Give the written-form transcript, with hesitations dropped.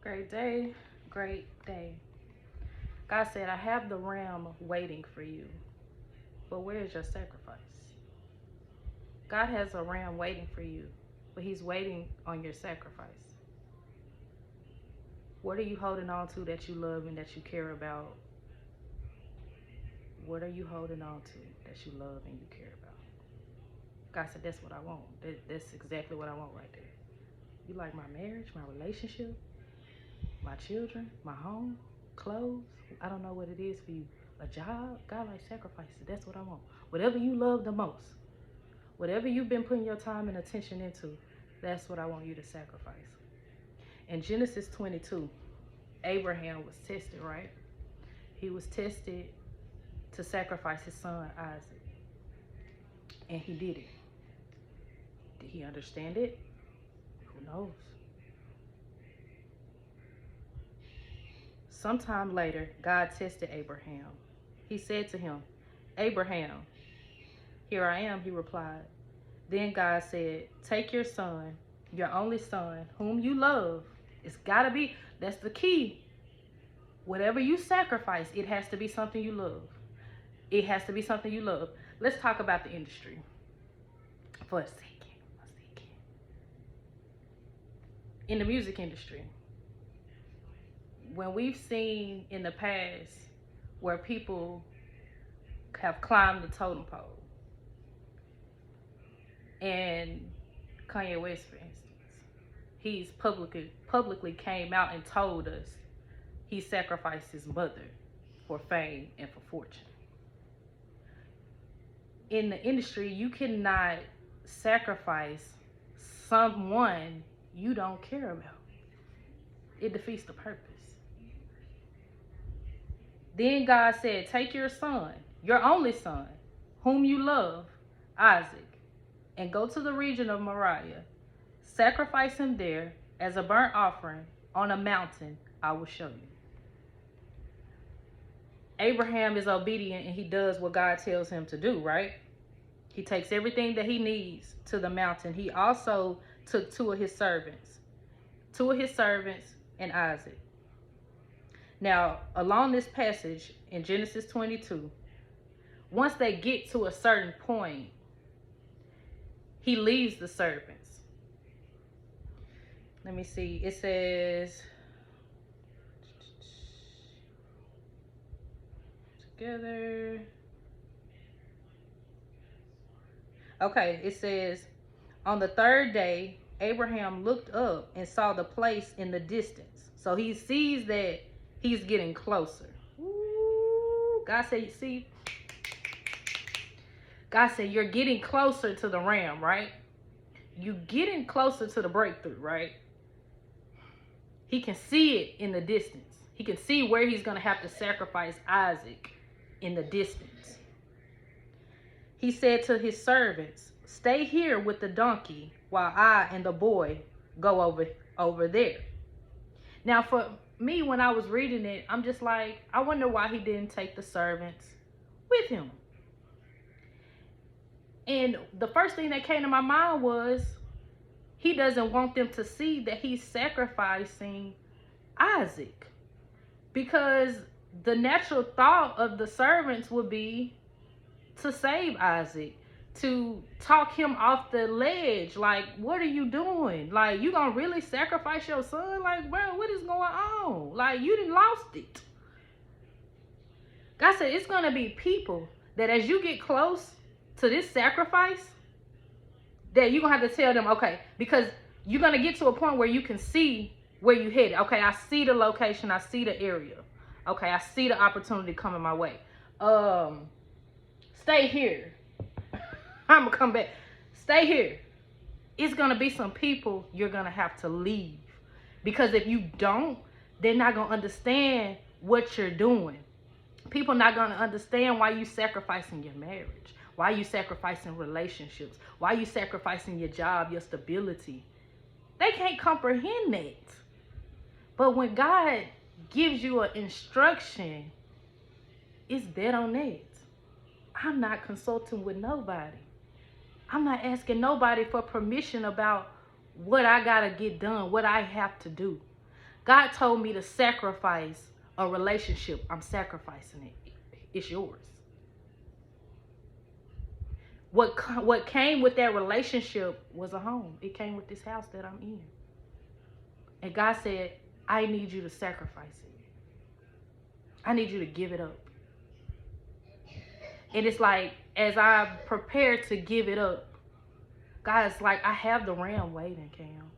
Great day, great day. God said, I have the ram waiting for you, but where is your sacrifice? God has a ram waiting for you, but He's waiting on your sacrifice. What are you holding on to that you love and that you care about? What are you holding on to that you love and you care about? God said, that's what I want. That's exactly what I want right there. You like my marriage, my relationship, my children, my home, clothes? I don't know what it is for you. A job? God likes sacrifices. That's what I want. Whatever you love the most, whatever you've been putting your time and attention into, that's what I want you to sacrifice. In Genesis 22, Abraham was tested, right? He was tested to sacrifice his son Isaac. And he did it. Did he understand it? Who knows? Sometime later, God tested Abraham. He said to him, Abraham, here I am, he replied. Then God said, take your son, your only son, whom you love. It's got to be, that's the key. Whatever you sacrifice, it has to be something you love. It has to be something you love. Let's talk about the industry for a second. In the music industry, when we've seen in the past where people have climbed the totem pole, and Kanye West, for instance, he's publicly came out and told us he sacrificed his mother for fame and for fortune. In the industry, you cannot sacrifice someone you don't care about. It defeats the purpose. Then God said, take your son, your only son, whom you love, Isaac, and go to the region of Moriah. Sacrifice him there as a burnt offering on a mountain I will show you. Abraham is obedient and he does what God tells him to do, right? He takes everything that he needs to the mountain. He also took two of his servants and Isaac. Now, along this passage in Genesis 22, once they get to a certain point, he leaves the servants. Let me see. It says, together. Okay, it says, on the third day, Abraham looked up and saw the place in the distance. So he sees that he's getting closer. Ooh, God said, see, God said, you're getting closer to the ram, right? You're getting closer to the breakthrough, right? He can see it in the distance. He can see where he's going to have to sacrifice Isaac in the distance. He said to his servants, stay here with the donkey while I and the boy go over there. Now, for me, when I was reading it, I'm just like, I wonder why he didn't take the servants with him. And the first thing that came to my mind was, he doesn't want them to see that he's sacrificing Isaac. Because the natural thought of the servants would be to save Isaac, to talk him off the ledge. Like, what are you doing? Like, you gonna really sacrifice your son? Like, bro, what is going on? Like, you done lost it. God said it's gonna be people that as you get close to this sacrifice, that you're gonna have to tell them, okay, because you're gonna get to a point where you can see where you headed. Okay, I see the location, I see the area. Okay, I see the opportunity coming my way. Stay here. I'm gonna come back. Stay here. It's gonna be some people you're gonna have to leave. Because if you don't, they're not gonna understand what you're doing. People not gonna understand why you sacrificing your marriage, why you sacrificing relationships, why you sacrificing your job, your stability. They can't comprehend that. But when God gives you an instruction, it's dead on that. I'm not consulting with nobody. I'm not asking nobody for permission about what I gotta get done, what I have to do. God told me to sacrifice a relationship. I'm sacrificing it. It's yours. What came with that relationship was a home. It came with this house that I'm in. And God said, I need you to sacrifice it. I need you to give it up. And it's like, as I prepare to give it up, God's like, I have the ram waiting, Cam.